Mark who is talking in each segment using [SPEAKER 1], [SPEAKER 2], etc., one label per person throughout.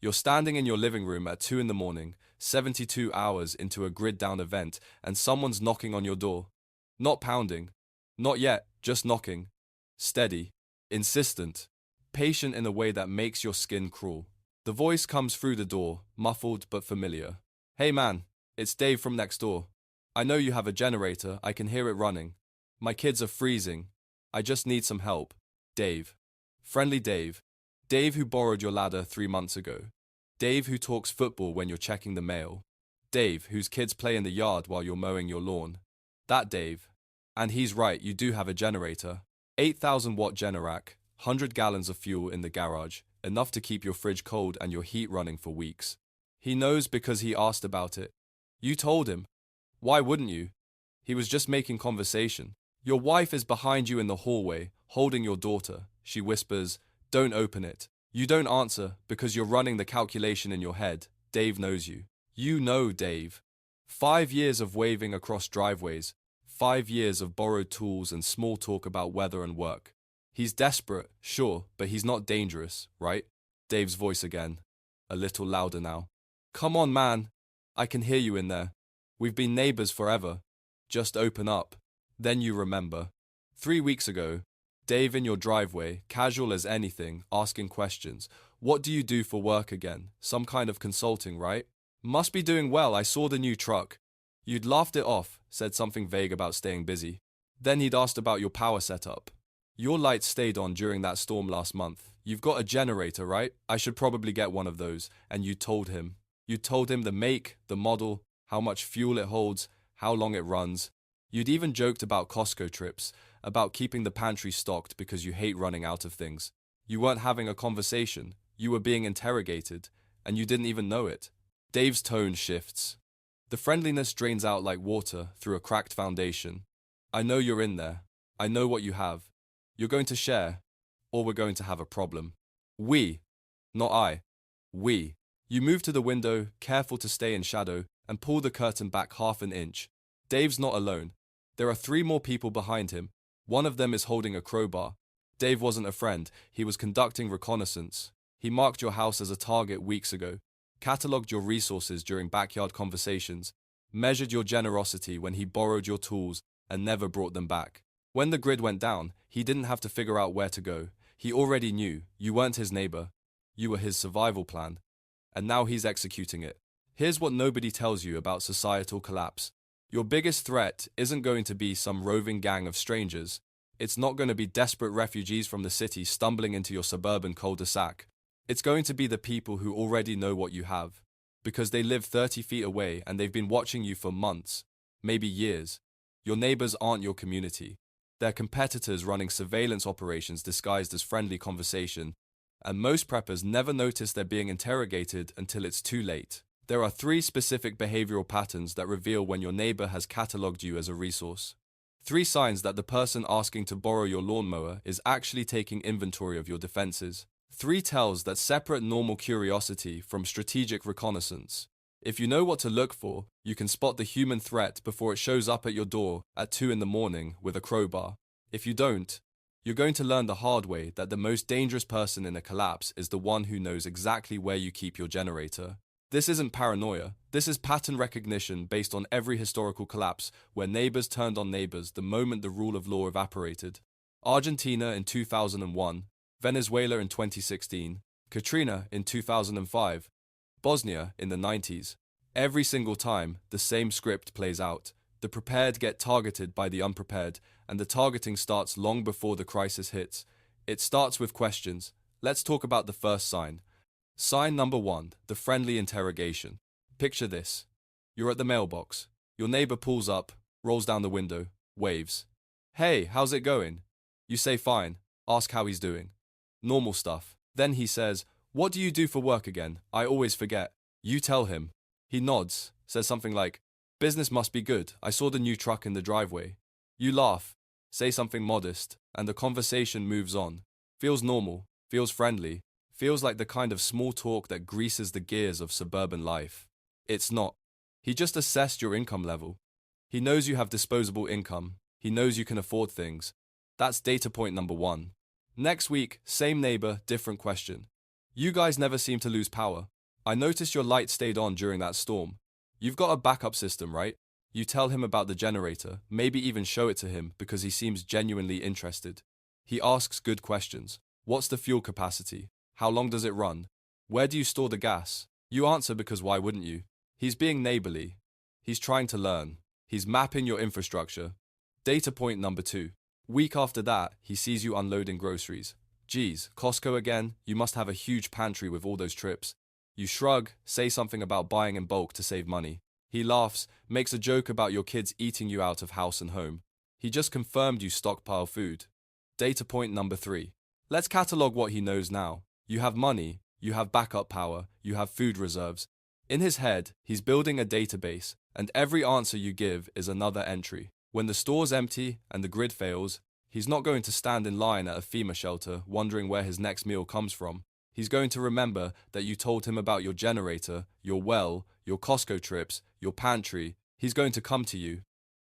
[SPEAKER 1] You're standing in your living room at 2 in the morning, 72 hours into a grid-down event, and someone's knocking on your door. Not pounding. Not yet, just knocking. Steady. Insistent. Patient in a way that makes your skin crawl. The voice comes through the door, muffled but familiar. Hey man, it's Dave from next door. I know you have a generator, I can hear it running. My kids are freezing. I just need some help. Dave. Friendly Dave. Dave who borrowed your ladder 3 months ago. Dave who talks football when you're checking the mail. Dave whose kids play in the yard while you're mowing your lawn. That Dave. And he's right, you do have a generator. 8,000-watt Generac, 100 gallons of fuel in the garage, enough to keep your fridge cold and your heat running for weeks. He knows because he asked about it. You told him. Why wouldn't you? He was just making conversation. Your wife is behind you in the hallway, holding your daughter. She whispers, "Don't open it." You don't answer because you're running the calculation in your head. Dave knows you. You know Dave. 5 years of waving across driveways. 5 years of borrowed tools and small talk about weather and work. He's desperate, sure, but he's not dangerous, right? Dave's voice again. A little louder now. Come on, man. I can hear you in there. We've been neighbors forever. Just open up. Then you remember. 3 weeks ago, Dave in your driveway, casual as anything, asking questions. What do you do for work again? Some kind of consulting, right? Must be doing well, I saw the new truck. You'd laughed it off, said something vague about staying busy. Then he'd asked about your power setup. Your lights stayed on during that storm last month. You've got a generator, right? I should probably get one of those. And you told him. You told him the make, the model, how much fuel it holds, how long it runs. You'd even joked about Costco trips, about keeping the pantry stocked because you hate running out of things. You weren't having a conversation. You were being interrogated, and you didn't even know it. Dave's tone shifts. The friendliness drains out like water through a cracked foundation. I know you're in there. I know what you have. You're going to share, or we're going to have a problem. We, not I. We. You move to the window, careful to stay in shadow, and pull the curtain back half an inch. Dave's not alone. There are 3 more people behind him. One of them is holding a crowbar. Dave wasn't a friend. He was conducting reconnaissance. He marked your house as a target weeks ago, catalogued your resources during backyard conversations, measured your generosity when he borrowed your tools and never brought them back. When the grid went down, he didn't have to figure out where to go. He already knew. You weren't his neighbor. You were his survival plan. And now he's executing it. Here's what nobody tells you about societal collapse. Your biggest threat isn't going to be some roving gang of strangers. It's not going to be desperate refugees from the city stumbling into your suburban cul-de-sac. It's going to be the people who already know what you have, because they live 30 feet away and they've been watching you for months, maybe years. Your neighbors aren't your community. They're competitors running surveillance operations disguised as friendly conversation, and most preppers never notice they're being interrogated until it's too late. There are 3 specific behavioral patterns that reveal when your neighbor has catalogued you as a resource. 3 signs that the person asking to borrow your lawnmower is actually taking inventory of your defenses. 3 tells that separate normal curiosity from strategic reconnaissance. If you know what to look for, you can spot the human threat before it shows up at your door at 2 in the morning with a crowbar. If you don't, you're going to learn the hard way that the most dangerous person in a collapse is the one who knows exactly where you keep your generator. This isn't paranoia. This is pattern recognition based on every historical collapse where neighbors turned on neighbors the moment the rule of law evaporated. Argentina in 2001, Venezuela in 2016, Katrina in 2005, Bosnia in the 90s. Every single time, the same script plays out. The prepared get targeted by the unprepared, and the targeting starts long before the crisis hits. It starts with questions. Let's talk about the first sign. Sign number 1, the friendly interrogation. Picture this. You're at the mailbox. Your neighbor pulls up, rolls down the window, waves. Hey, how's it going? You say fine. Ask how he's doing. Normal stuff. Then he says, what do you do for work again? I always forget. You tell him. He nods, says something like, business must be good. I saw the new truck in the driveway. You laugh, say something modest, and the conversation moves on. Feels normal, feels friendly, feels like the kind of small talk that greases the gears of suburban life. It's not. He just assessed your income level. He knows you have disposable income. He knows you can afford things. That's data point number 1. Next week, same neighbor, different question. You guys never seem to lose power. I noticed your light stayed on during that storm. You've got a backup system, right? You tell him about the generator, maybe even show it to him because he seems genuinely interested. He asks good questions. What's the fuel capacity? How long does it run? Where do you store the gas? You answer because why wouldn't you? He's being neighborly. He's trying to learn. He's mapping your infrastructure. Data point number 2. Week after that, he sees you unloading groceries. Geez, Costco again? You must have a huge pantry with all those trips. You shrug, say something about buying in bulk to save money. He laughs, makes a joke about your kids eating you out of house and home. He just confirmed you stockpile food. Data point number 3. Let's catalog what he knows now. You have money, you have backup power, you have food reserves. In his head, he's building a database, and every answer you give is another entry. When the store's empty and the grid fails, he's not going to stand in line at a FEMA shelter wondering where his next meal comes from. He's going to remember that you told him about your generator, your well, your Costco trips, your pantry. He's going to come to you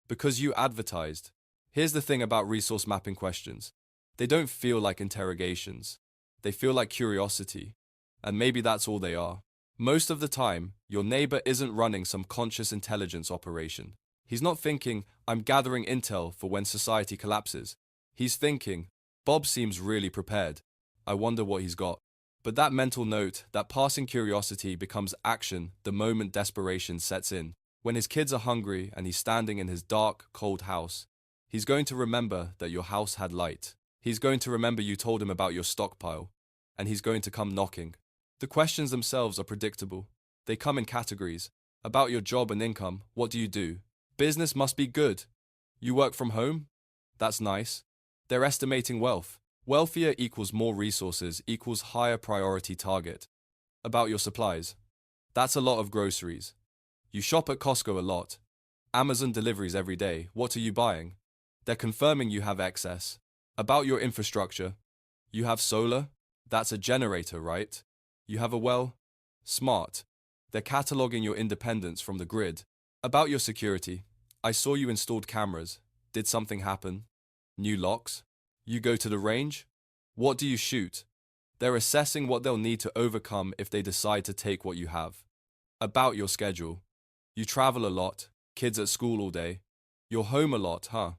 [SPEAKER 1] because you advertised. Here's the thing about resource mapping questions. They don't feel like interrogations. They feel like curiosity. And maybe that's all they are. Most of the time, your neighbor isn't running some conscious intelligence operation. He's not thinking, I'm gathering intel for when society collapses. He's thinking, Bob seems really prepared. I wonder what he's got. But that mental note, that passing curiosity becomes action the moment desperation sets in. When his kids are hungry and he's standing in his dark, cold house, he's going to remember that your house had light. He's going to remember you told him about your stockpile. And he's going to come knocking. The questions themselves are predictable. They come in categories. About your job and income, what do you do? Business must be good. You work from home? That's nice. They're estimating wealth. Wealthier equals more resources equals higher priority target. About your supplies. That's a lot of groceries. You shop at Costco a lot. Amazon deliveries every day. What are you buying? They're confirming you have excess. About your infrastructure. You have solar? That's a generator, right? You have a well? Smart. They're cataloging your independence from the grid. About your security. I saw you installed cameras. Did something happen? New locks? You go to the range? What do you shoot? They're assessing what they'll need to overcome if they decide to take what you have. About your schedule. You travel a lot, kids at school all day. You're home a lot, huh?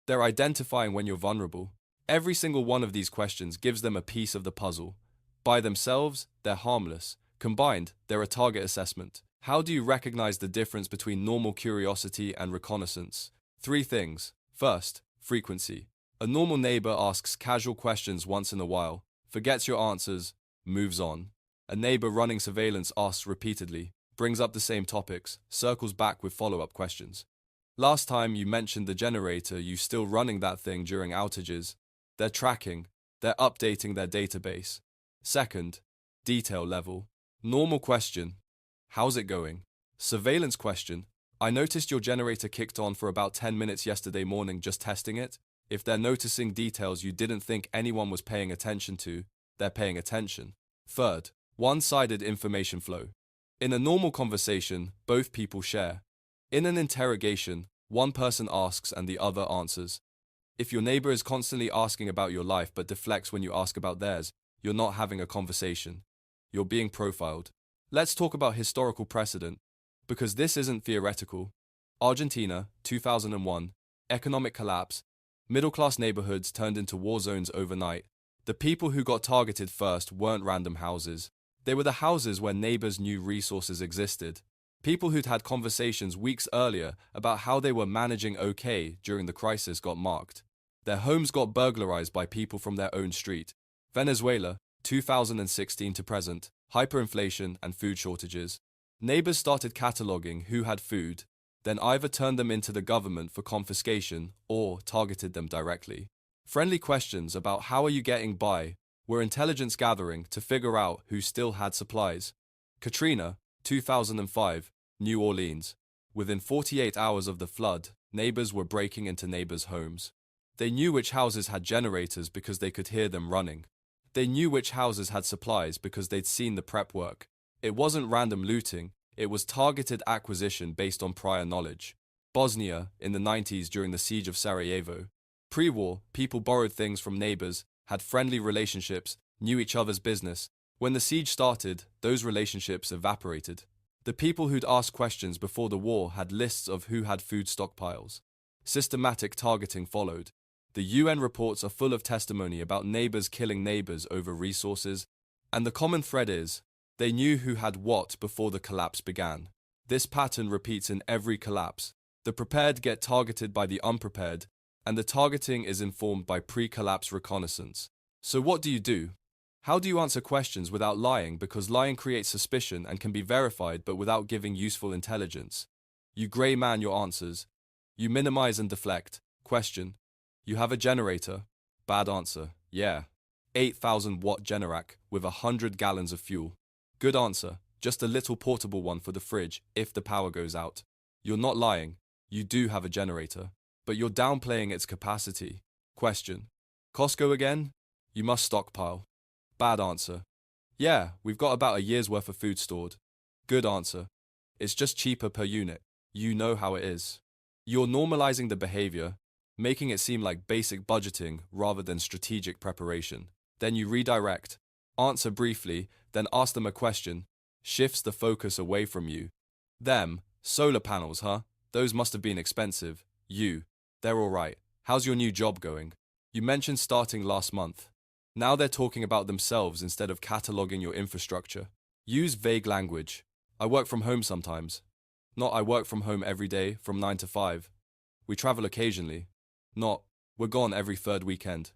[SPEAKER 1] They're identifying when you're vulnerable. Every single one of these questions gives them a piece of the puzzle. By themselves, they're harmless. Combined, they're a target assessment. How do you recognize the difference between normal curiosity and reconnaissance? 3 things. First, frequency. A normal neighbor asks casual questions once in a while, forgets your answers, moves on. A neighbor running surveillance asks repeatedly, brings up the same topics, circles back with follow-up questions. Last time you mentioned the generator, you still running that thing during outages. They're tracking, they're updating their database. Second, detail level. Normal question. How's it going? Surveillance question. I noticed your generator kicked on for about 10 minutes yesterday morning just testing it. If they're noticing details you didn't think anyone was paying attention to, they're paying attention. Third, one-sided information flow. In a normal conversation, both people share. In an interrogation, one person asks and the other answers. If your neighbor is constantly asking about your life but deflects when you ask about theirs, you're not having a conversation. You're being profiled. Let's talk about historical precedent, because this isn't theoretical. Argentina, 2001, economic collapse, middle-class neighborhoods turned into war zones overnight. The people who got targeted first weren't random houses. They were the houses where neighbors knew resources existed. People who'd had conversations weeks earlier about how they were managing okay during the crisis got marked. Their homes got burglarized by people from their own street. Venezuela, 2016 to present, hyperinflation and food shortages. Neighbors started cataloging who had food, then either turned them into the government for confiscation or targeted them directly. Friendly questions about how are you getting by were intelligence gathering to figure out who still had supplies. Katrina, 2005, New Orleans. Within 48 hours of the flood, neighbors were breaking into neighbors' homes. They knew which houses had generators because they could hear them running. They knew which houses had supplies because they'd seen the prep work. It wasn't random looting, it was targeted acquisition based on prior knowledge. Bosnia, in the 90s during the siege of Sarajevo. Pre-war, people borrowed things from neighbors, had friendly relationships, knew each other's business. When the siege started, those relationships evaporated. The people who'd asked questions before the war had lists of who had food stockpiles. Systematic targeting followed. The UN reports are full of testimony about neighbors killing neighbors over resources, and the common thread is, they knew who had what before the collapse began. This pattern repeats in every collapse. The prepared get targeted by the unprepared, and the targeting is informed by pre-collapse reconnaissance. So what do? How do you answer questions without lying, because lying creates suspicion and can be verified but without giving useful intelligence? You grey man your answers. You minimize and deflect. Question. You have a generator? Bad answer. Yeah. 8,000-watt Generac with 100 gallons of fuel. Good answer. Just a little portable one for the fridge if the power goes out. You're not lying. You do have a generator, but you're downplaying its capacity. Question. Costco again? You must stockpile. Bad answer. Yeah, we've got about a year's worth of food stored. Good answer. It's just cheaper per unit. You know how it is. You're normalizing the behavior, making it seem like basic budgeting rather than strategic preparation. Then you redirect, answer briefly, then ask them a question, shifts the focus away from you. Them, solar panels, huh? Those must have been expensive. You, they're all right. How's your new job going? You mentioned starting last month. Now they're talking about themselves instead of cataloging your infrastructure. Use vague language. I work from home sometimes. Not I work from home every day from 9 to 5. We travel occasionally. Not we're gone every third weekend.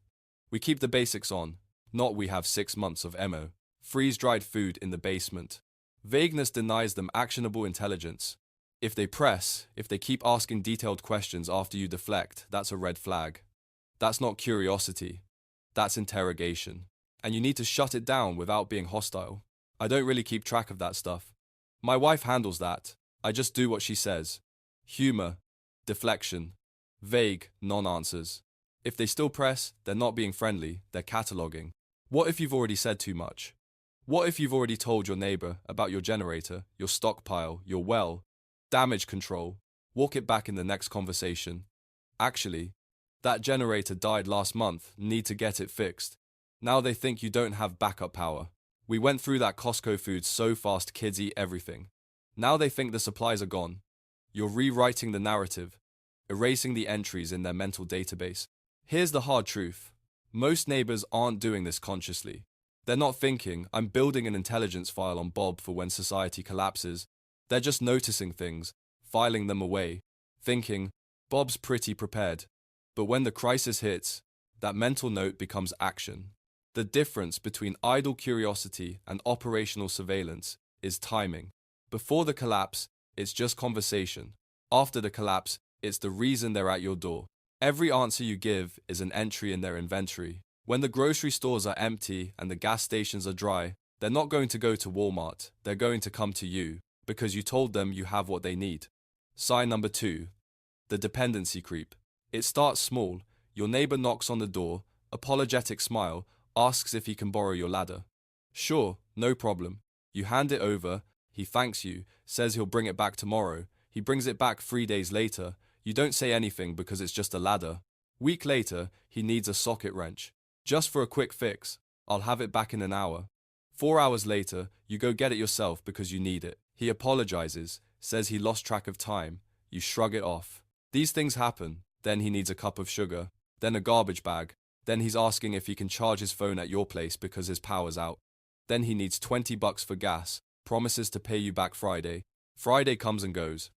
[SPEAKER 1] We keep the basics on. Not we have 6 months of MO. Freeze-dried food in the basement. Vagueness denies them actionable intelligence. If they keep asking detailed questions after you deflect, that's a red flag. That's not curiosity. That's interrogation. And you need to shut it down without being hostile. I don't really keep track of that stuff. My wife handles that. I just do what she says. Humor, deflection, vague, non-answers. If they still press, they're not being friendly, they're cataloging. What if you've already said too much? What if you've already told your neighbor about your generator, your stockpile, your well, damage control? Walk it back in the next conversation. Actually, that generator died last month, need to get it fixed. Now they think you don't have backup power. We went through that Costco food so fast kids eat everything. Now they think the supplies are gone. You're rewriting the narrative, erasing the entries in their mental database. Here's the hard truth. Most neighbors aren't doing this consciously. They're not thinking, I'm building an intelligence file on Bob for when society collapses. They're just noticing things, filing them away, thinking, Bob's pretty prepared. But when the crisis hits, that mental note becomes action. The difference between idle curiosity and operational surveillance is timing. Before the collapse, it's just conversation. After the collapse, it's the reason they're at your door. Every answer you give is an entry in their inventory. When the grocery stores are empty and the gas stations are dry, they're not going to go to Walmart. They're going to come to you because you told them you have what they need. Sign number 2. The dependency creep. It starts small. Your neighbor knocks on the door, apologetic smile, asks if he can borrow your ladder. Sure, no problem. You hand it over. He thanks you, says he'll bring it back tomorrow. He brings it back 3 days later. You don't say anything because it's just a ladder. Week later, he needs a socket wrench. Just for a quick fix. I'll have it back in an hour. 4 hours later, you go get it yourself because you need it. He apologizes, says he lost track of time. You shrug it off. These things happen. Then he needs a cup of sugar. Then a garbage bag. Then he's asking if he can charge his phone at your place because his power's out. Then he needs $20 for gas. Promises to pay you back Friday. Friday comes and goes.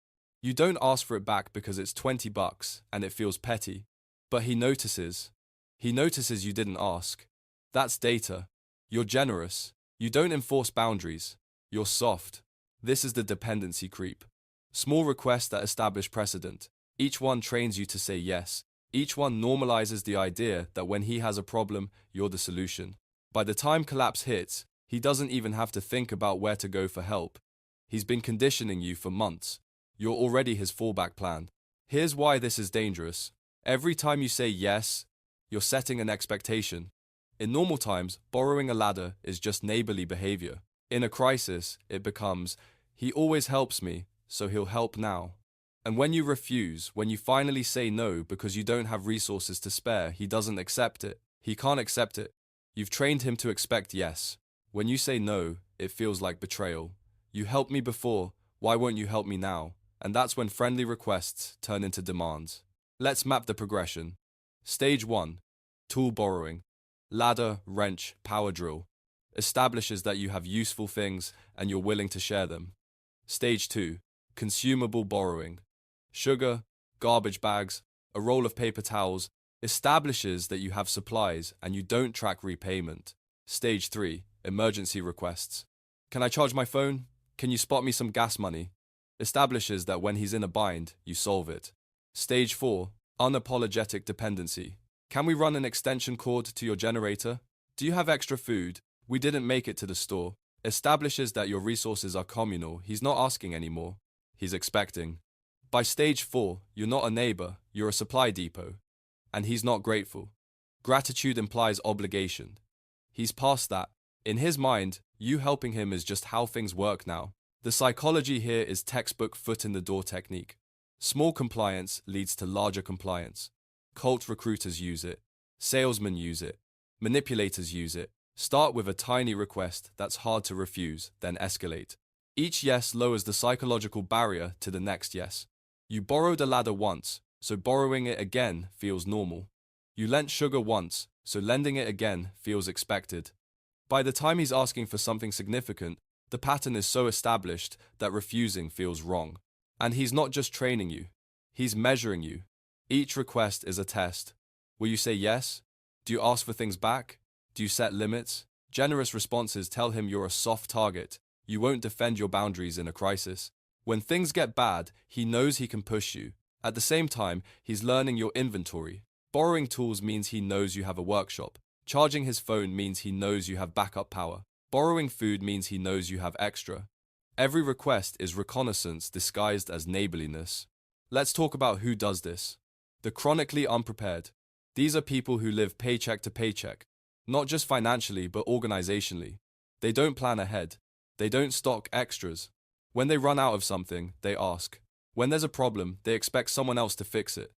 [SPEAKER 1] You don't ask for it back because it's $20 and it feels petty. But he notices. He notices you didn't ask. That's data. You're generous. You don't enforce boundaries. You're soft. This is the dependency creep. Small requests that establish precedent. Each one trains you to say yes. Each one normalizes the idea that when he has a problem, you're the solution. By the time collapse hits, he doesn't even have to think about where to go for help. He's been conditioning you for months. You're already his fallback plan. Here's why this is dangerous. Every time you say yes, you're setting an expectation. In normal times, borrowing a ladder is just neighborly behavior. In a crisis, it becomes, he always helps me, so he'll help now. And when you refuse, when you finally say no because you don't have resources to spare, he doesn't accept it. He can't accept it. You've trained him to expect yes. When you say no, it feels like betrayal. You helped me before, why won't you help me now? And that's when friendly requests turn into demands. Let's map the progression. Stage 1. Tool borrowing. Ladder, wrench, power drill. Establishes that you have useful things and you're willing to share them. Stage 2. Consumable borrowing. Sugar, garbage bags, a roll of paper towels. Establishes that you have supplies and you don't track repayment. Stage 3. Emergency requests. Can I charge my phone? Can you spot me some gas money? Establishes that when he's in a bind, you solve it. Stage 4. Unapologetic dependency. Can we run an extension cord to your generator? Do you have extra food? We didn't make it to the store. Establishes that your resources are communal. He's not asking anymore. He's expecting. By stage 4, you're not a neighbor, you're a supply depot. And he's not grateful. Gratitude implies obligation. He's past that. In his mind, you helping him is just how things work now. The psychology here is textbook foot in the door technique. Small compliance leads to larger compliance. Cult recruiters use it. Salesmen use it. Manipulators use it. Start with a tiny request that's hard to refuse, then escalate. Each yes lowers the psychological barrier to the next yes. You borrowed a ladder once, so borrowing it again feels normal. You lent sugar once, so lending it again feels expected. By the time he's asking for something significant, the pattern is so established that refusing feels wrong. And he's not just training you, he's measuring you. Each request is a test. Will you say yes? Do you ask for things back? Do you set limits? Generous responses tell him you're a soft target. You won't defend your boundaries in a crisis. When things get bad, he knows he can push you. At the same time, he's learning your inventory. Borrowing tools means he knows you have a workshop. Charging his phone means he knows you have backup power. Borrowing food means he knows you have extra. Every request is reconnaissance disguised as neighborliness. Let's talk about who does this. The chronically unprepared. These are people who live paycheck to paycheck. Not just financially, but organizationally. They don't plan ahead. They don't stock extras. When they run out of something, they ask. When there's a problem, they expect someone else to fix it.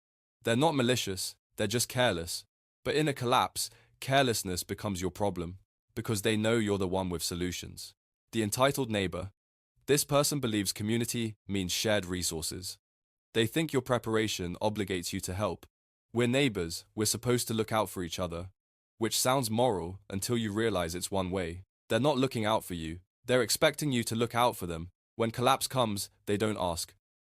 [SPEAKER 1] They're not malicious, they're just careless. But in a collapse, carelessness becomes your problem, because they know you're the one with solutions. The entitled neighbor. This person believes community means shared resources. They think your preparation obligates you to help. We're neighbors, we're supposed to look out for each other. Which sounds moral until you realize it's one way. They're not looking out for you. They're expecting you to look out for them. When collapse comes, they don't ask.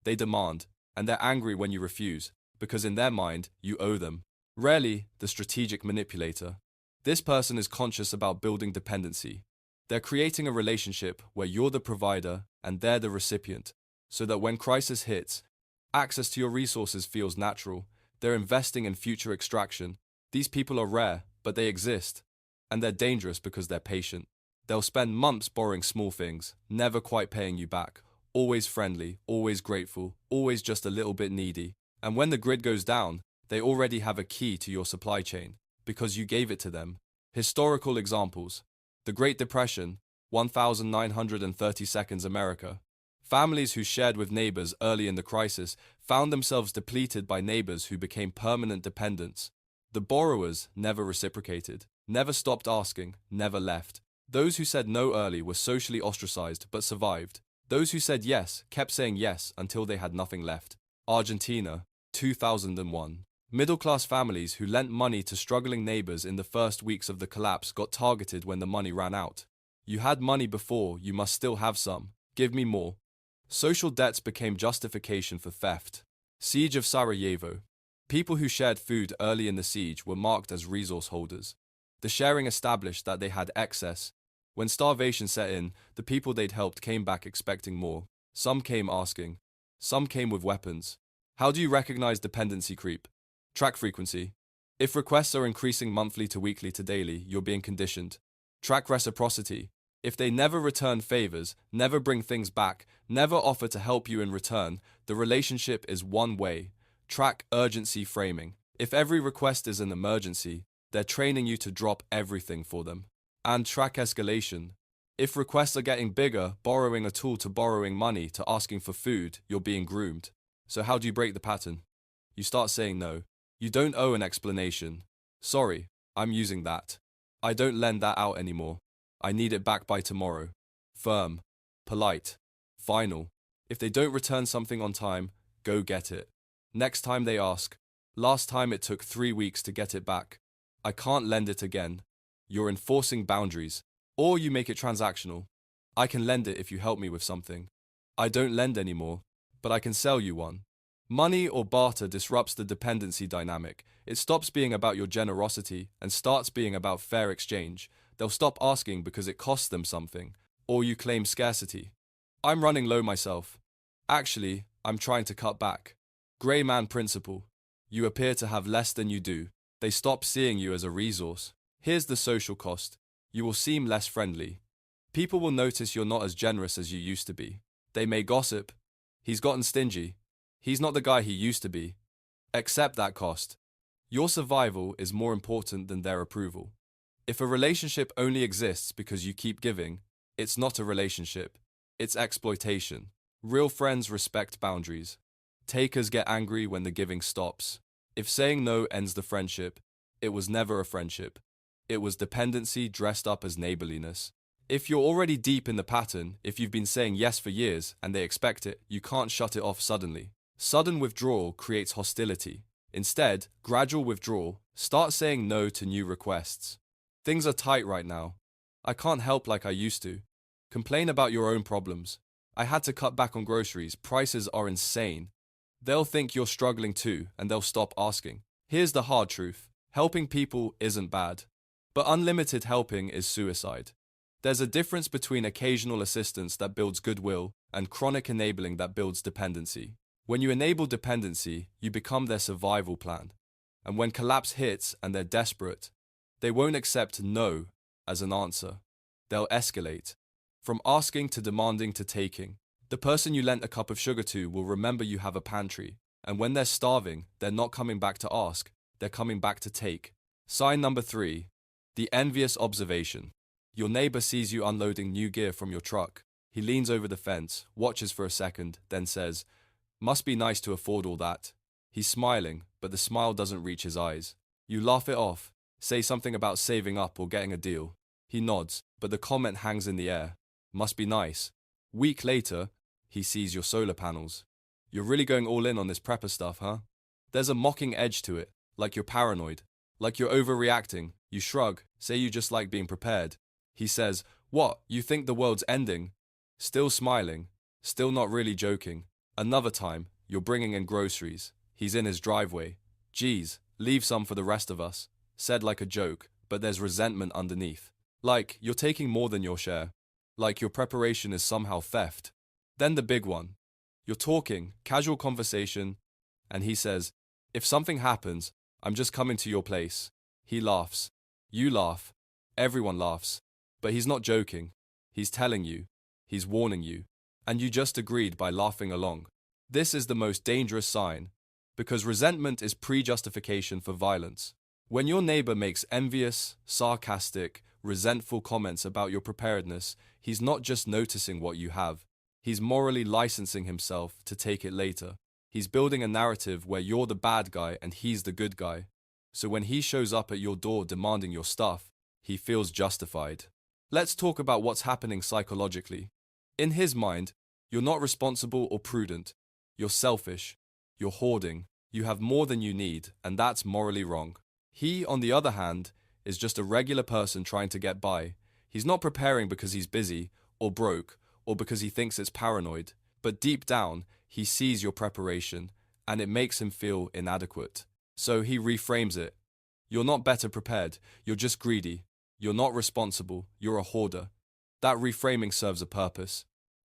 [SPEAKER 1] They demand, and they're angry when you refuse, because in their mind, you owe them. Rarely, the strategic manipulator. This person is conscious about building dependency. They're creating a relationship where you're the provider and they're the recipient, so that when crisis hits, access to your resources feels natural. They're investing in future extraction. These people are rare, but they exist. And they're dangerous because they're patient. They'll spend months borrowing small things, never quite paying you back. Always friendly, always grateful, always just a little bit needy. And when the grid goes down, they already have a key to your supply chain, because you gave it to them. Historical examples. The Great Depression, 1930 seconds America. Families who shared with neighbors early in the crisis found themselves depleted by neighbors who became permanent dependents. The borrowers never reciprocated, never stopped asking, never left. Those who said no early were socially ostracized but survived. Those who said yes kept saying yes until they had nothing left. Argentina, 2001. Middle-class families who lent money to struggling neighbors in the first weeks of the collapse got targeted when the money ran out. You had money before, you must still have some. Give me more. Social debts became justification for theft. Siege of Sarajevo. People who shared food early in the siege were marked as resource holders. The sharing established that they had excess. When starvation set in, the people they'd helped came back expecting more. Some came asking. Some came with weapons. How do you recognize dependency creep? Track frequency. If requests are increasing monthly to weekly to daily, you're being conditioned. Track reciprocity. If they never return favors, never bring things back, never offer to help you in return, the relationship is one way. Track urgency framing. If every request is an emergency, they're training you to drop everything for them. And track escalation. If requests are getting bigger, borrowing a tool to borrowing money to asking for food, you're being groomed. So how do you break the pattern? You start saying no. You don't owe an explanation. Sorry, I'm using that. I don't lend that out anymore. I need it back by tomorrow. Firm, polite, final. If they don't return something on time, go get it. Next time they ask, last time it took 3 weeks to get it back. I can't lend it again. You're enforcing boundaries. Or you make it transactional. I can lend it if you help me with something. I don't lend anymore, but I can sell you one. Money or barter disrupts the dependency dynamic. It stops being about your generosity and starts being about fair exchange. They'll stop asking because it costs them something, or you claim scarcity. I'm running low myself. Actually, I'm trying to cut back. Grey man principle. You appear to have less than you do. They stop seeing you as a resource. Here's the social cost. You will seem less friendly. People will notice you're not as generous as you used to be. They may gossip. He's gotten stingy. He's not the guy he used to be. Accept that cost. Your survival is more important than their approval. If a relationship only exists because you keep giving, it's not a relationship. It's exploitation. Real friends respect boundaries. Takers get angry when the giving stops. If saying no ends the friendship, it was never a friendship. It was dependency dressed up as neighborliness. If you're already deep in the pattern, if you've been saying yes for years and they expect it, you can't shut it off suddenly. Sudden withdrawal creates hostility. Instead, gradual withdrawal. Start saying no to new requests. Things are tight right now. I can't help like I used to. Complain about your own problems. I had to cut back on groceries. Prices are insane. They'll think you're struggling too, and they'll stop asking. Here's the hard truth. Helping people isn't bad. But unlimited helping is suicide. There's a difference between occasional assistance that builds goodwill and chronic enabling that builds dependency. When you enable dependency, you become their survival plan. And when collapse hits and they're desperate, they won't accept no as an answer. They'll escalate. From asking to demanding to taking. The person you lent a cup of sugar to will remember you have a pantry. And when they're starving, they're not coming back to ask, they're coming back to take. Sign number 3. The envious observation. Your neighbor sees you unloading new gear from your truck. He leans over the fence, watches for a second, then says, "Must be nice to afford all that." He's smiling, but the smile doesn't reach his eyes. You laugh it off, say something about saving up or getting a deal. He nods, but the comment hangs in the air. Must be nice. Week later, he sees your solar panels. You're really going all in on this prepper stuff, huh? There's a mocking edge to it, like you're paranoid, like you're overreacting. You shrug, say you just like being prepared. He says, "What, you think the world's ending?" Still smiling, still not really joking. Another time, you're bringing in groceries. He's in his driveway. "Geez, leave some for the rest of us." Said like a joke, but there's resentment underneath. Like, you're taking more than your share. Like your preparation is somehow theft. Then the big one. You're talking, casual conversation, and he says, "If something happens, I'm just coming to your place." He laughs. You laugh. Everyone laughs. But he's not joking. He's telling you. He's warning you. And you just agreed by laughing along. This is the most dangerous sign, because resentment is pre-justification for violence. When your neighbor makes envious, sarcastic, resentful comments about your preparedness, he's not just noticing what you have. He's morally licensing himself to take it later. He's building a narrative where you're the bad guy and he's the good guy. So when he shows up at your door demanding your stuff, he feels justified. Let's talk about what's happening psychologically. In his mind, you're not responsible or prudent. You're selfish. You're hoarding. You have more than you need, and that's morally wrong. He, on the other hand, is just a regular person trying to get by. He's not preparing because he's busy, or broke, or because he thinks it's paranoid. But deep down, he sees your preparation, and it makes him feel inadequate. So he reframes it. You're not better prepared. You're just greedy. You're not responsible. You're a hoarder. That reframing serves a purpose.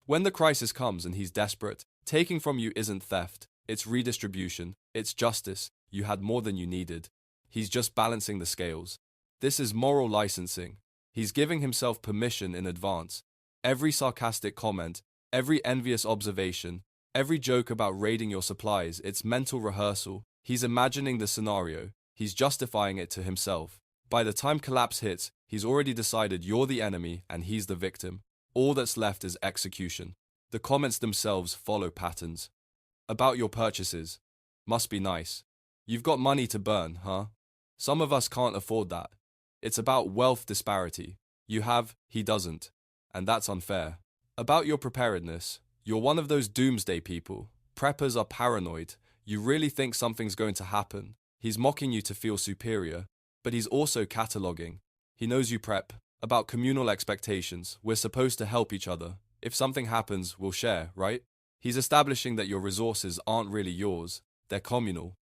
[SPEAKER 1] When the crisis comes and he's desperate, taking from you isn't theft. It's redistribution. It's justice. You had more than you needed. He's just balancing the scales. This is moral licensing. He's giving himself permission in advance. Every sarcastic comment, every envious observation, every joke about raiding your supplies, it's mental rehearsal. He's imagining the scenario. He's justifying it to himself. By the time collapse hits, he's already decided you're the enemy and he's the victim. All that's left is execution. The comments themselves follow patterns. About your purchases. Must be nice. You've got money to burn, huh? Some of us can't afford that. It's about wealth disparity. You have, he doesn't. And that's unfair. About your preparedness, you're one of those doomsday people. Preppers are paranoid. You really think something's going to happen. He's mocking you to feel superior, but he's also cataloging. He knows you prep. About communal expectations, we're supposed to help each other. If something happens, we'll share, right? He's establishing that your resources aren't really yours, they're communal.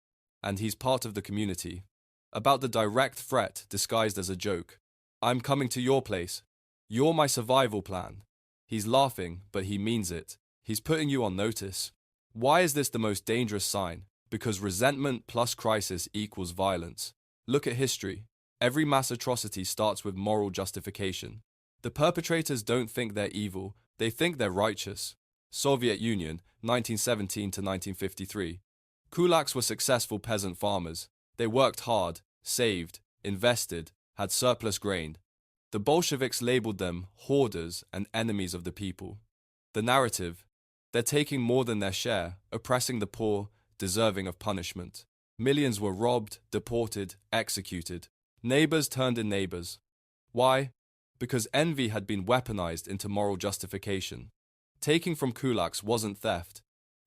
[SPEAKER 1] And he's part of the community. About the direct threat disguised as a joke. I'm coming to your place. You're my survival plan. He's laughing, but he means it. He's putting you on notice. Why is this the most dangerous sign? Because resentment plus crisis equals violence. Look at history. Every mass atrocity starts with moral justification. The perpetrators don't think they're evil, they think they're righteous. Soviet Union, 1917 to 1953. Kulaks were successful peasant farmers. They worked hard, saved, invested, had surplus grain. The Bolsheviks labeled them hoarders and enemies of the people. The narrative: they're taking more than their share, oppressing the poor, deserving of punishment. Millions were robbed, deported, executed. Neighbors turned in neighbors. Why? Because envy had been weaponized into moral justification. Taking from kulaks wasn't theft.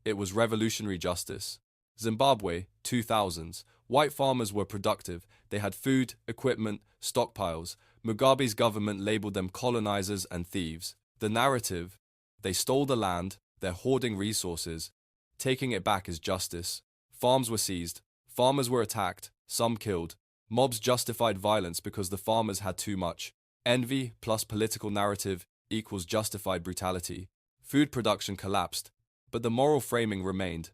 [SPEAKER 1] It was revolutionary justice. Zimbabwe, 2000s. White farmers were productive. They had food, equipment, stockpiles. Mugabe's government labeled them colonizers and thieves. The narrative: they stole the land, they're hoarding resources. Taking it back is justice. Farms were seized. Farmers were attacked, some killed. Mobs justified violence because the farmers had too much. Envy plus political narrative equals justified brutality. Food production collapsed, but the moral framing remained.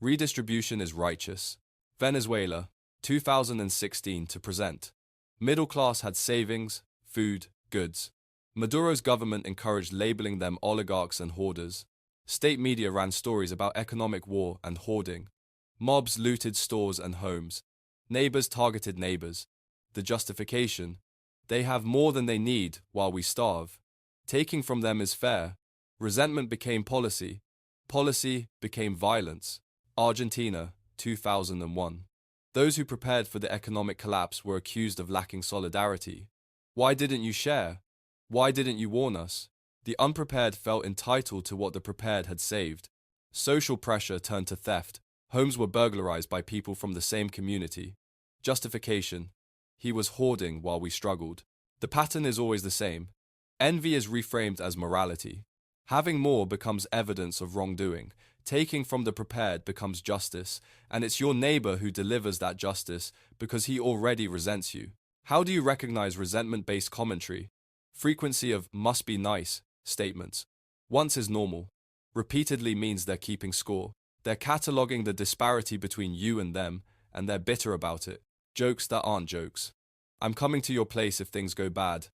[SPEAKER 1] Redistribution is righteous. Venezuela, 2016 to present. Middle class had savings, food, goods. Maduro's government encouraged labeling them oligarchs and hoarders. State media ran stories about economic war and hoarding. Mobs looted stores and homes. Neighbors targeted neighbors. The justification: they have more than they need while we starve. Taking from them is fair. Resentment became policy. Policy became violence. Argentina, 2001. Those who prepared for the economic collapse were accused of lacking solidarity. Why didn't you share? Why didn't you warn us? The unprepared felt entitled to what the prepared had saved. Social pressure turned to theft. Homes were burglarized by people from the same community. Justification: he was hoarding while we struggled. The pattern is always the same. Envy is reframed as morality. Having more becomes evidence of wrongdoing. Taking from the prepared becomes justice, and it's your neighbor who delivers that justice because he already resents you. How do you recognize resentment-based commentary? Frequency of "must be nice" statements. Once is normal. Repeatedly means they're keeping score. They're cataloging the disparity between you and them, and they're bitter about it. Jokes that aren't jokes. I'm coming to your place if things go bad.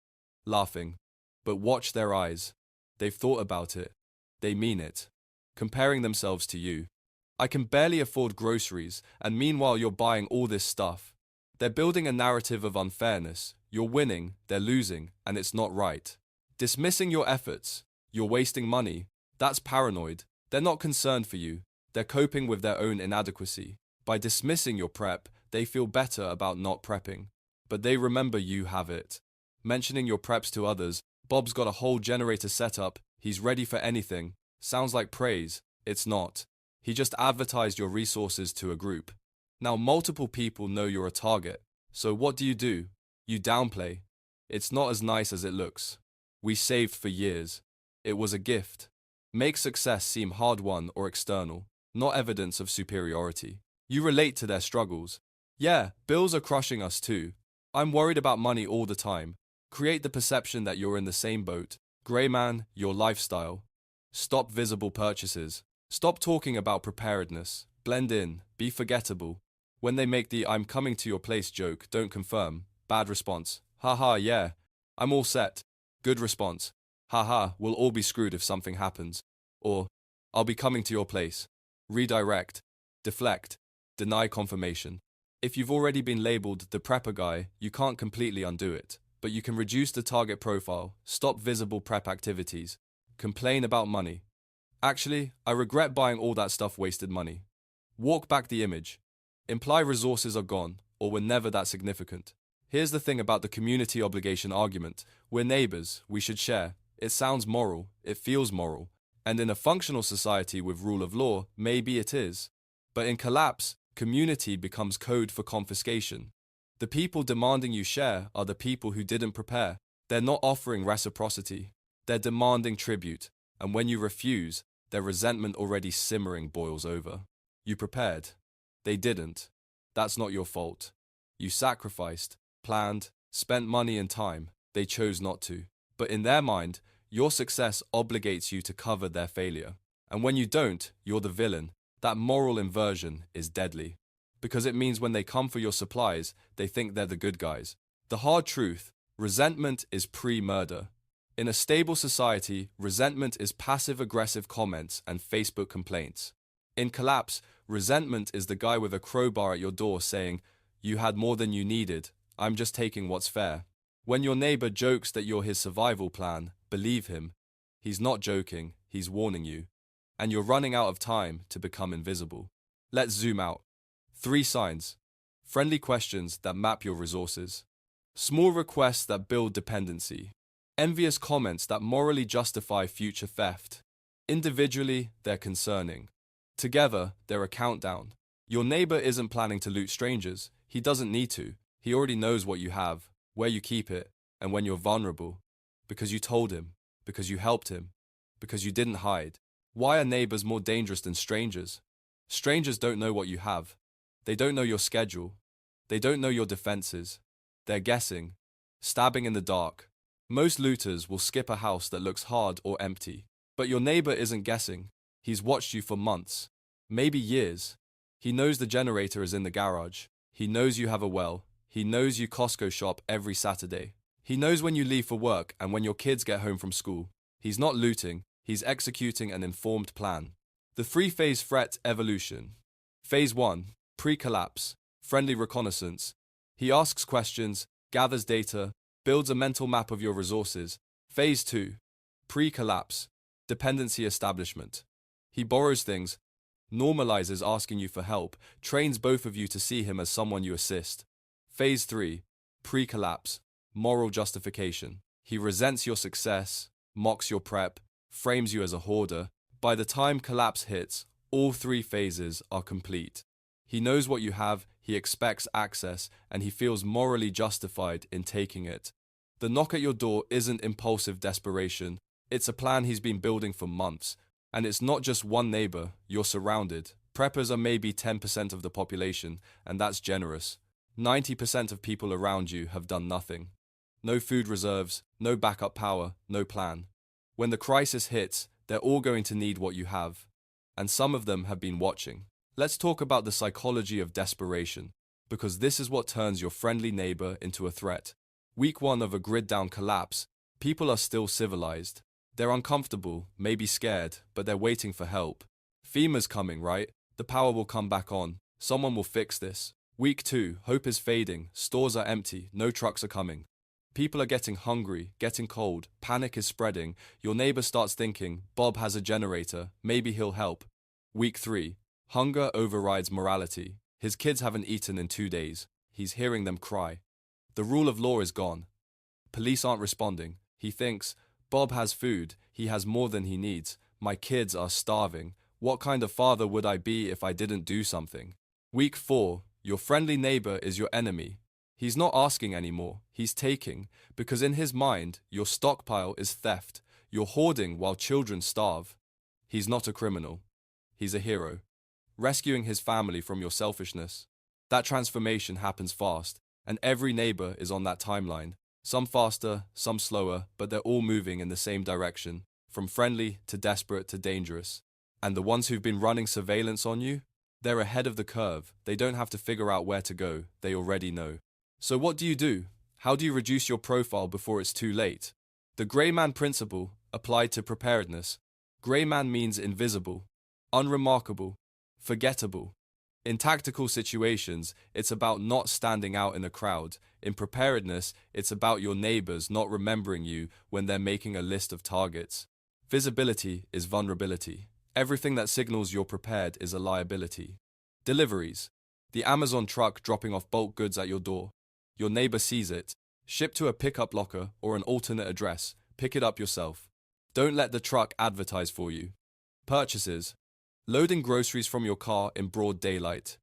[SPEAKER 1] Laughing. But watch their eyes. They've thought about it. They mean it. Comparing themselves to you. I can barely afford groceries, and meanwhile you're buying all this stuff. They're building a narrative of unfairness. You're winning, they're losing, and it's not right. Dismissing your efforts. You're wasting money. That's paranoid. They're not concerned for you. They're coping with their own inadequacy. By dismissing your prep, they feel better about not prepping. But they remember you have it. Mentioning your preps to others: Bob's got a whole generator set up, he's ready for anything. Sounds like praise. It's not. He just advertised your resources to a group. Now multiple people know you're a target. So what do? You downplay. It's not as nice as it looks. We saved for years. It was a gift. Make success seem hard-won or external, not evidence of superiority. You relate to their struggles. Yeah, bills are crushing us too. I'm worried about money all the time. Create the perception that you're in the same boat. Grey man, your lifestyle. Stop visible purchases. Stop talking about preparedness. Blend in. Be forgettable. When they make the "I'm coming to your place" joke, don't confirm. Bad response. Haha, yeah. I'm all set. Good response. Haha, we'll all be screwed if something happens. Or, I'll be coming to your place. Redirect. Deflect. Deny confirmation. If you've already been labeled the prepper guy, you can't completely undo it. But you can reduce the target profile, stop visible prep activities, complain about money. Actually, I regret buying all that stuff, wasted money. Walk back the image. Imply resources are gone, or were never that significant. Here's the thing about the community obligation argument. We're neighbors, we should share. It sounds moral, it feels moral. And in a functional society with rule of law, maybe it is. But in collapse, community becomes code for confiscation. The people demanding you share are the people who didn't prepare. They're not offering reciprocity. They're demanding tribute. And when you refuse, their resentment already simmering boils over. You prepared. They didn't. That's not your fault. You sacrificed, planned, spent money and time. They chose not to. But in their mind, your success obligates you to cover their failure. And when you don't, you're the villain. That moral inversion is deadly. Because it means when they come for your supplies, they think they're the good guys. The hard truth, resentment is pre-murder. In a stable society, resentment is passive-aggressive comments and Facebook complaints. In collapse, resentment is the guy with a crowbar at your door saying, "You had more than you needed, I'm just taking what's fair." When your neighbor jokes that you're his survival plan, believe him. He's not joking, he's warning you. And you're running out of time to become invisible. Let's zoom out. 3 signs. Friendly questions that map your resources. Small requests that build dependency. Envious comments that morally justify future theft. Individually, they're concerning. Together, they're a countdown. Your neighbor isn't planning to loot strangers. He doesn't need to. He already knows what you have, where you keep it, and when you're vulnerable. Because you told him. Because you helped him. Because you didn't hide. Why are neighbors more dangerous than strangers? Strangers don't know what you have. They don't know your schedule. They don't know your defenses. They're guessing, stabbing in the dark. Most looters will skip a house that looks hard or empty. But your neighbor isn't guessing. He's watched you for months, maybe years. He knows the generator is in the garage. He knows you have a well. He knows you Costco shop every Saturday. He knows when you leave for work and when your kids get home from school. He's not looting. He's executing an informed plan. The 3-phase threat evolution. Phase 1. Pre-collapse. Friendly reconnaissance. He asks questions, gathers data, builds a mental map of your resources. Phase 2. Pre-collapse. Dependency establishment. He borrows things, normalizes asking you for help, trains both of you to see him as someone you assist. Phase 3. Pre-collapse. Moral justification. He resents your success, mocks your prep, frames you as a hoarder. By the time collapse hits, all 3 phases are complete. He knows what you have, he expects access, and he feels morally justified in taking it. The knock at your door isn't impulsive desperation. It's a plan he's been building for months. And it's not just one neighbor, you're surrounded. Preppers are maybe 10% of the population, and that's generous. 90% of people around you have done nothing. No food reserves, no backup power, no plan. When the crisis hits, they're all going to need what you have. And some of them have been watching. Let's talk about the psychology of desperation, because this is what turns your friendly neighbor into a threat. Week 1 of a grid-down collapse, people are still civilized. They're uncomfortable, maybe scared, but they're waiting for help. FEMA's coming, right? The power will come back on. Someone will fix this. Week 2, hope is fading, stores are empty, no trucks are coming. People are getting hungry, getting cold, panic is spreading. Your neighbor starts thinking, Bob has a generator, maybe he'll help. Week 3, hunger overrides morality. His kids haven't eaten in 2 days. He's hearing them cry. The rule of law is gone. Police aren't responding. He thinks, Bob has food, he has more than he needs. My kids are starving. What kind of father would I be if I didn't do something? Week 4, your friendly neighbor is your enemy. He's not asking anymore, he's taking, because in his mind, your stockpile is theft. You're hoarding while children starve. He's not a criminal. He's a hero, rescuing his family from your selfishness. That transformation happens fast, and every neighbor is on that timeline. Some faster, some slower, but they're all moving in the same direction, from friendly to desperate to dangerous. And the ones who've been running surveillance on you, they're ahead of the curve. They don't have to figure out where to go, they already know. So what do you do? How do you reduce your profile before it's too late? The Gray Man principle applied to preparedness. Gray Man means invisible, unremarkable, forgettable. In tactical situations, it's about not standing out in a crowd. In preparedness, it's about your neighbors not remembering you when they're making a list of targets. Visibility is vulnerability. Everything that signals you're prepared is a liability. Deliveries. The Amazon truck dropping off bulk goods at your door. Your neighbor sees it. Ship to a pickup locker or an alternate address. Pick it up yourself. Don't let the truck advertise for you. Purchases. Loading groceries from your car in broad daylight.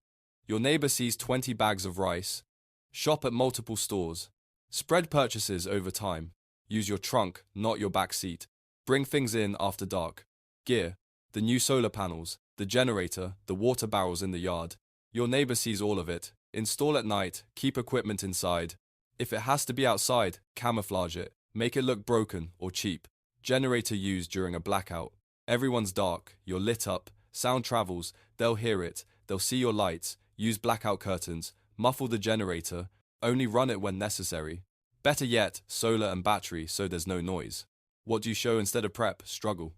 [SPEAKER 1] Your neighbor sees 20 bags of rice. Shop at multiple stores. Spread purchases over time. Use your trunk, not your back seat. Bring things in after dark. Gear. The new solar panels, the generator, the water barrels in the yard. Your neighbor sees all of it. Install at night, keep equipment inside. If it has to be outside, camouflage it. Make it look broken or cheap. Generator used during a blackout. Everyone's dark, you're lit up, sound travels, they'll hear it, they'll see your lights. Use blackout curtains, muffle the generator, only run it when necessary. Better yet, solar and battery so there's no noise. What do you show instead of prep? Struggle.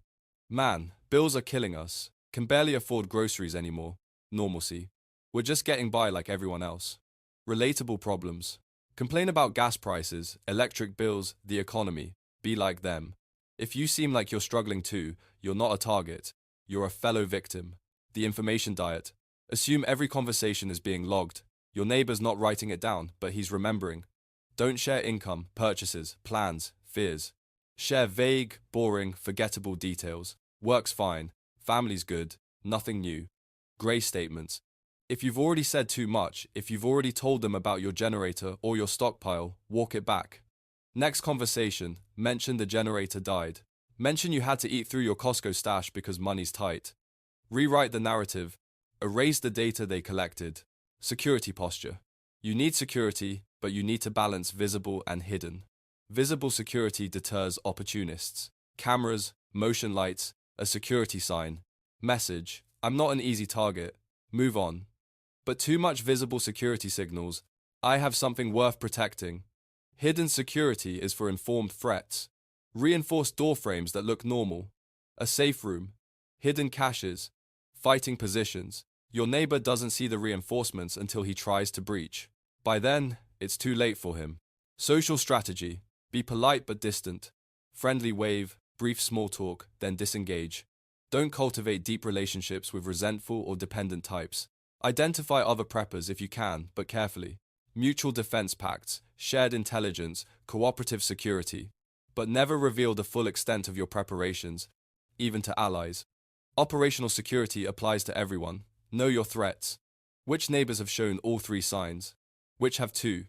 [SPEAKER 1] Man, bills are killing us. Can barely afford groceries anymore. Normalcy. We're just getting by like everyone else. Relatable problems. Complain about gas prices, electric bills, the economy. Be like them. If you seem like you're struggling too, you're not a target. You're a fellow victim. The information diet. Assume every conversation is being logged. Your neighbor's not writing it down, but he's remembering. Don't share income, purchases, plans, fears. Share vague, boring, forgettable details. Work's fine. Family's good. Nothing new. Gray statements. If you've already said too much, if you've already told them about your generator or your stockpile, walk it back. Next conversation, mention the generator died. Mention you had to eat through your Costco stash because money's tight. Rewrite the narrative. Erase the data they collected. Security posture. You need security, but you need to balance visible and hidden. Visible security deters opportunists. Cameras, motion lights, a security sign. Message. I'm not an easy target. Move on. But too much visible security signals. I have something worth protecting. Hidden security is for informed threats. Reinforced door frames that look normal. A safe room. Hidden caches. Fighting positions. Your neighbor doesn't see the reinforcements until he tries to breach. By then, it's too late for him. Social strategy. Be polite but distant. Friendly wave, brief small talk, then disengage. Don't cultivate deep relationships with resentful or dependent types. Identify other preppers if you can, but carefully. Mutual defense pacts, shared intelligence, cooperative security. But never reveal the full extent of your preparations, even to allies. Operational security applies to everyone. Know your threats. Which neighbors have shown all three signs? Which have two?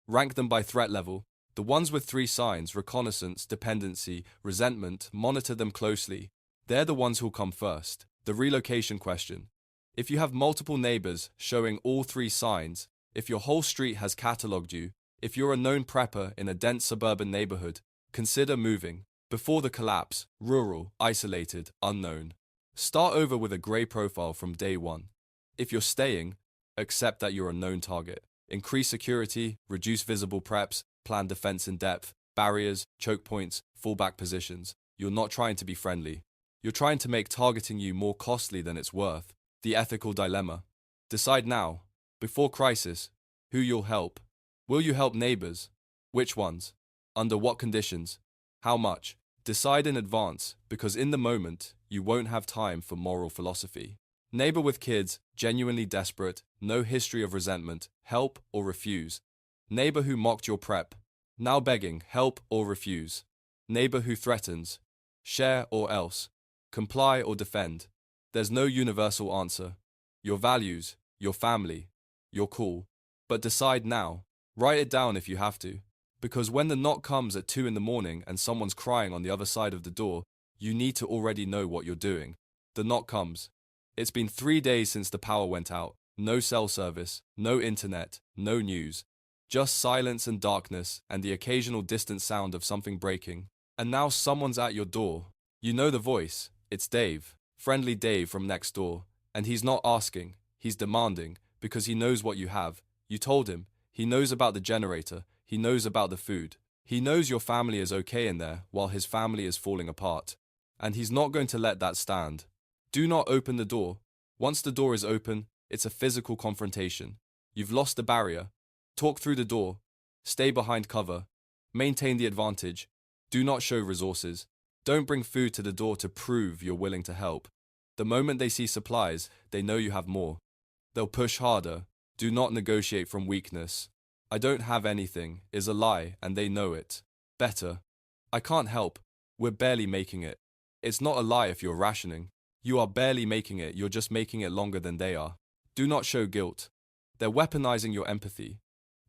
[SPEAKER 1] Rank them by threat level. The ones with three signs, reconnaissance, dependency, resentment, monitor them closely. They're the ones who'll come first. The relocation question. If you have multiple neighbors showing all three signs, if your whole street has catalogued you, if you're a known prepper in a dense suburban neighborhood, consider moving. Before the collapse, rural, isolated, unknown. Start over with a grey profile from day one. If you're staying, accept that you're a known target. Increase security, reduce visible preps, plan defense in depth, barriers, choke points, fallback positions. You're not trying to be friendly. You're trying to make targeting you more costly than it's worth. The ethical dilemma. Decide now, before crisis, who you'll help. Will you help neighbors? Which ones? Under what conditions? How much? Decide in advance, because in the moment, you won't have time for moral philosophy. Neighbor with kids, genuinely desperate, no history of resentment, help or refuse. Neighbor who mocked your prep, now begging, help or refuse. Neighbor who threatens, share or else, comply or defend. There's no universal answer. Your values, your family, your call. But decide now. Write it down if you have to. Because when the knock comes at 2 a.m. and someone's crying on the other side of the door, you need to already know what you're doing. The knock comes. It's been 3 days since the power went out. No cell service, no internet, no news. Just silence and darkness and the occasional distant sound of something breaking. And now someone's at your door. You know the voice. It's Dave. Friendly Dave from next door. And he's not asking. He's demanding. Because he knows what you have. You told him. He knows about the generator. He knows about the food. He knows your family is okay in there while his family is falling apart. And he's not going to let that stand. Do not open the door. Once the door is open, it's a physical confrontation. You've lost the barrier. Talk through the door. Stay behind cover. Maintain the advantage. Do not show resources. Don't bring food to the door to prove you're willing to help. The moment they see supplies, they know you have more. They'll push harder. Do not negotiate from weakness. I don't have anything is a lie and they know it. Better. I can't help. We're barely making it. It's not a lie if you're rationing. You are barely making it, you're just making it longer than they are. Do not show guilt. They're weaponizing your empathy.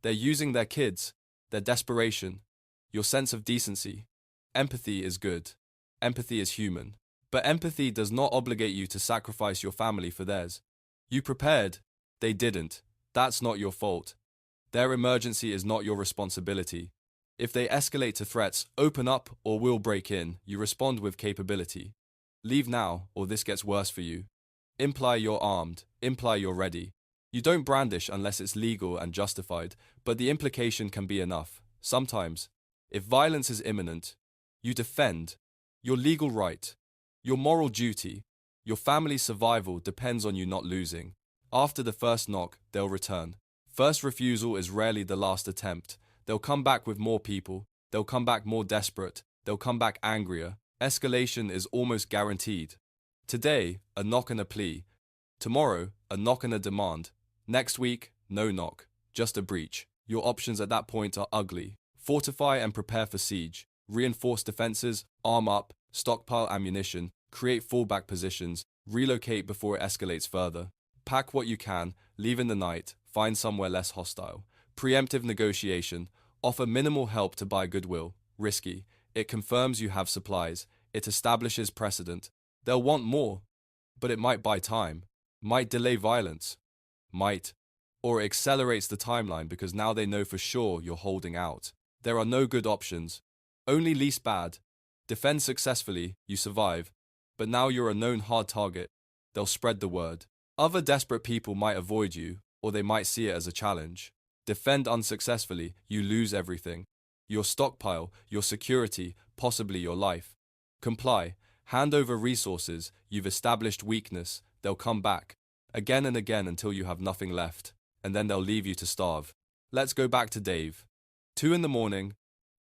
[SPEAKER 1] They're using their kids, their desperation, your sense of decency. Empathy is good. Empathy is human. But empathy does not obligate you to sacrifice your family for theirs. You prepared. They didn't. That's not your fault. Their emergency is not your responsibility. If they escalate to threats, open up or we'll break in, you respond with capability. Leave now or this gets worse for you. Imply you're armed. Imply you're ready. You don't brandish unless it's legal and justified, but the implication can be enough. Sometimes, if violence is imminent, you defend your legal right, your moral duty, your family's survival depends on you not losing. After the first knock, they'll return. First refusal is rarely the last attempt. They'll come back with more people. They'll come back more desperate. They'll come back angrier. Escalation is almost guaranteed. Today, a knock and a plea. Tomorrow, a knock and a demand. Next week, no knock, just a breach. Your options at that point are ugly. Fortify and prepare for siege. Reinforce defenses, arm up, stockpile ammunition, create fallback positions, relocate before it escalates further. Pack what you can, leave in the night, find somewhere less hostile. Preemptive negotiation, offer minimal help to buy goodwill. Risky. It confirms you have supplies. It establishes precedent. They'll want more, but it might buy time, might delay violence, might, or it accelerates the timeline because now they know for sure you're holding out. There are no good options, only least bad. Defend successfully, you survive, but now you're a known hard target. They'll spread the word. Other desperate people might avoid you, or they might see it as a challenge. Defend unsuccessfully, you lose everything. Your stockpile, your security, possibly your life. Comply, hand over resources, you've established weakness, they'll come back. Again and again until you have nothing left, and then they'll leave you to starve. Let's go back to Dave. 2 a.m,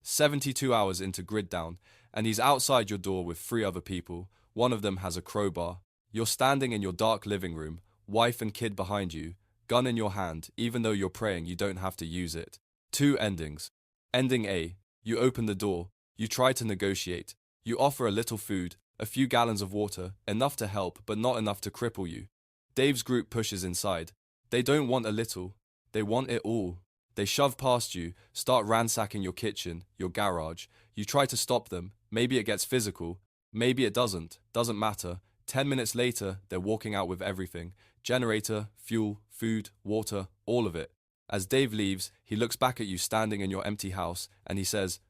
[SPEAKER 1] 72 hours into grid down, and he's outside your door with 3 other people. One of them has a crowbar. You're standing in your dark living room, wife and kid behind you, gun in your hand. Even though you're praying, you don't have to use it. 2 endings. Ending A. You open the door. You try to negotiate. You offer a little food, a few gallons of water, enough to help but not enough to cripple you. Dave's group pushes inside. They don't want a little. They want it all. They shove past you, start ransacking your kitchen, your garage. You try to stop them. Maybe it gets physical. Maybe it doesn't. Doesn't matter. 10 minutes later, they're walking out with everything. Generator, fuel, food, water, all of it. As Dave leaves, he looks back at you standing in your empty house, and he says,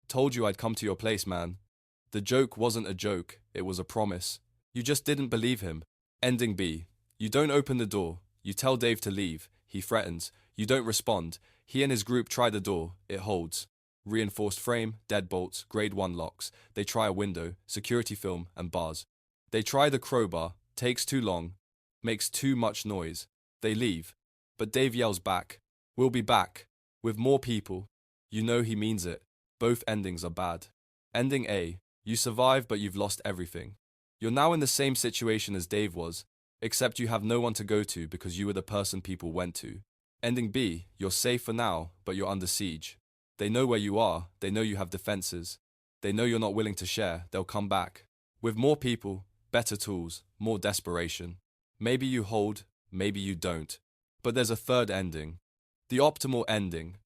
[SPEAKER 1] "Told you I'd come to your place, man." The joke wasn't a joke, it was a promise. You just didn't believe him. Ending B. You don't open the door. You tell Dave to leave. He threatens. You don't respond. He and his group try the door. It holds. Reinforced frame, deadbolts, grade 1 locks. They try a window, security film, and bars. They try the crowbar. Takes too long. Makes too much noise. They leave. But Dave yells back, "We'll be back. With more people." You know he means it. Both endings are bad. Ending A. You survive, but you've lost everything. You're now in the same situation as Dave was, except you have no one to go to because you were the person people went to. Ending B. You're safe for now, but you're under siege. They know where you are. They know you have defenses. They know you're not willing to share. They'll come back. With more people, better tools, more desperation. Maybe you hold, maybe you don't. But there's a third ending. The optimal ending.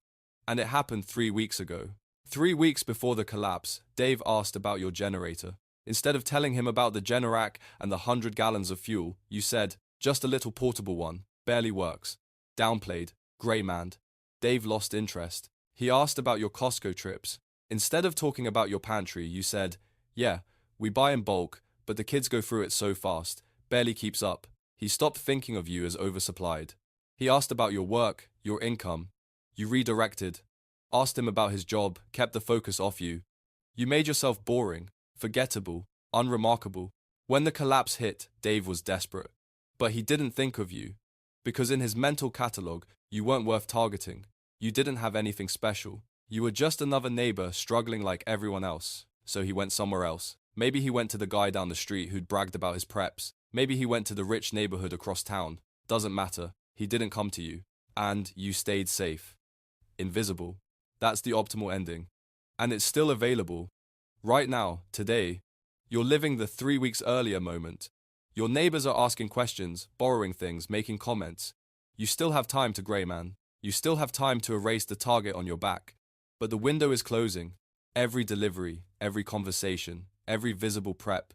[SPEAKER 1] And it happened 3 weeks ago. 3 weeks before the collapse, Dave asked about your generator. Instead of telling him about the Generac and the 100 gallons of fuel, you said, "Just a little portable one, barely works." Downplayed, grey-manned. Dave lost interest. He asked about your Costco trips. Instead of talking about your pantry, you said, "Yeah, we buy in bulk, but the kids go through it so fast, barely keeps up." He stopped thinking of you as oversupplied. He asked about your work, your income. You redirected. Asked him about his job, kept the focus off you. You made yourself boring, forgettable, unremarkable. When the collapse hit, Dave was desperate. But he didn't think of you. Because in his mental catalogue, you weren't worth targeting. You didn't have anything special. You were just another neighbor struggling like everyone else. So he went somewhere else. Maybe he went to the guy down the street who'd bragged about his preps. Maybe he went to the rich neighborhood across town. Doesn't matter. He didn't come to you. And you stayed safe. invisible. That's the optimal ending. And it's still available. Right now, today, you're living the 3 weeks earlier moment. Your neighbors are asking questions, borrowing things, making comments. You still have time to grey man. You still have time to erase the target on your back. But the window is closing. Every delivery, every conversation, every visible prep.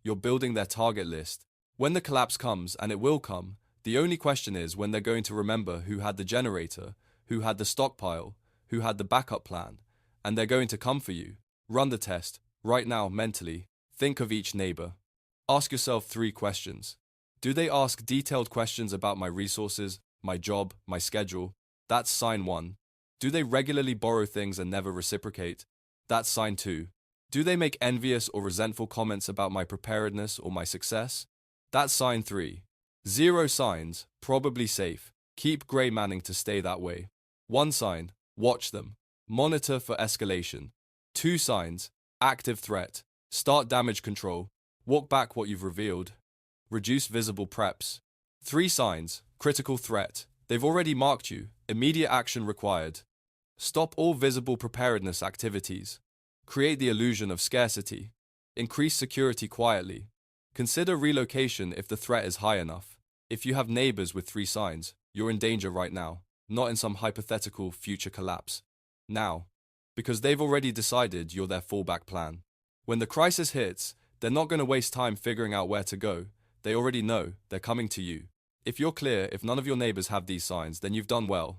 [SPEAKER 1] You're building their target list. When the collapse comes, and it will come, the only question is when they're going to remember who had the generator, who had the stockpile, who had the backup plan, and they're going to come for you. Run the test, right now, mentally. Think of each neighbor. Ask yourself 3 questions. Do they ask detailed questions about my resources, my job, my schedule? That's sign 1. Do they regularly borrow things and never reciprocate? That's sign 2. Do they make envious or resentful comments about my preparedness or my success? That's sign 3. 0 signs, probably safe. Keep grey manning to stay that way. 1 sign, watch them. Monitor for escalation. 2 signs, active threat. Start damage control. Walk back what you've revealed. Reduce visible preps. 3 signs, critical threat. They've already marked you. Immediate action required. Stop all visible preparedness activities. Create the illusion of scarcity. Increase security quietly. Consider relocation if the threat is high enough. If you have neighbors with 3 signs, you're in danger right now, not in some hypothetical future collapse. Now, because they've already decided you're their fallback plan. When the crisis hits, they're not going to waste time figuring out where to go. They already know, they're coming to you. If you're clear, if none of your neighbors have these signs, then you've done well.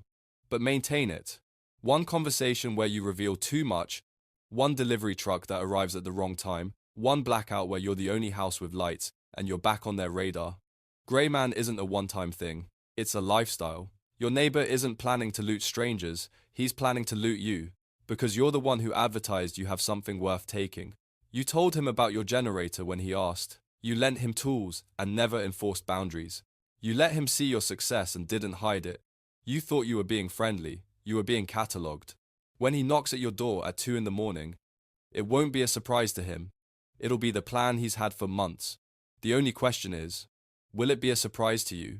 [SPEAKER 1] But maintain it. 1 conversation where you reveal too much, 1 delivery truck that arrives at the wrong time, 1 blackout where you're the only house with lights, and you're back on their radar. Grey man isn't a one-time thing. It's a lifestyle. Your neighbor isn't planning to loot strangers, he's planning to loot you. Because you're the one who advertised you have something worth taking. You told him about your generator when he asked. You lent him tools and never enforced boundaries. You let him see your success and didn't hide it. You thought you were being friendly. You were being catalogued. When he knocks at your door at 2 in the morning, it won't be a surprise to him. It'll be the plan he's had for months. The only question is, will it be a surprise to you?